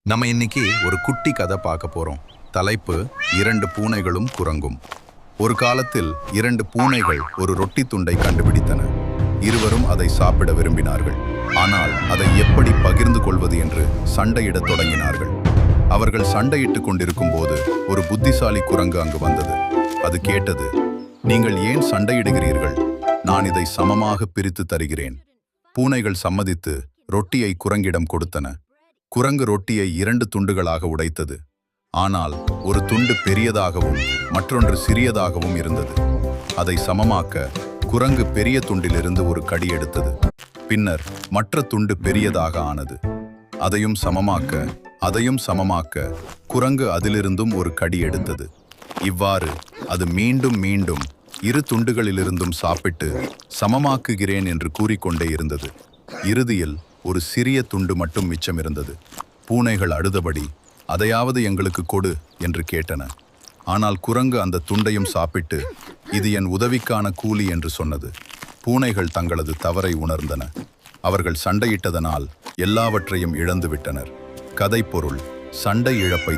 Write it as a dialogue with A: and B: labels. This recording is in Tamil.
A: நம்ம இன்னைக்கு ஒரு குட்டி கதை பார்க்க போறோம். தலைப்பு இரண்டு பூனைகளும் குரங்கும். ஒரு காலத்தில் இரண்டு பூனைகள் ஒரு ரொட்டி துண்டை கண்டுபிடித்தன. இருவரும் அதை சாப்பிட விரும்பினார்கள். ஆனால் அதை எப்படி பகிர்ந்து கொள்வது என்று சண்டையிடத் தொடங்கினார்கள். அவர்கள் சண்டையிட்டுக் கொண்டிருக்கும் போது ஒரு புத்திசாலி குரங்கு அங்கு வந்தது. அது கேட்டது, நீங்கள் ஏன் சண்டையிடுகிறீர்கள்? நான் இதை சமமாக பிரித்து தருகிறேன். பூனைகள் சம்மதித்து ரொட்டியை குரங்கிடம் கொடுத்தன. குரங்கு ரொட்டியை இரண்டு துண்டுகளாக உடைத்தது. ஆனால் ஒரு துண்டு பெரியதாகவும் மற்றொன்று சிறியதாகவும் இருந்தது. அதை சமமாக்க குரங்கு பெரிய துண்டிலிருந்து ஒரு கடி எடுத்தது. பின்னர் மற்ற துண்டு பெரியதாக ஆனது. அதையும் சமமாக்க குரங்கு அதிலிருந்தும் ஒரு கடி எடுத்தது. இவ்வாறு அது மீண்டும் மீண்டும் இரு துண்டுகளிலிருந்தும் சாப்பிட்டு சமமாக்குகிறேன் என்று கூறிக்கொண்டே இருந்தது. இறுதியில் ஒரு சிறிய துண்டு மட்டும் மிச்சம் இருந்தது. பூனைகள் அழுதபடி, அதையாவது எங்களுக்கு கொடு என்று கேட்டன. ஆனால் குரங்கு அந்த துண்டையும் சாப்பிட்டு, இது என் உதவிக்கான கூலி என்று சொன்னது. பூனைகள் தங்களது தவறை உணர்ந்தன. அவர்கள் சண்டையிட்டதனால் எல்லாவற்றையும் இழந்துவிட்டனர். கதை பொருள்: சண்டை இழப்பை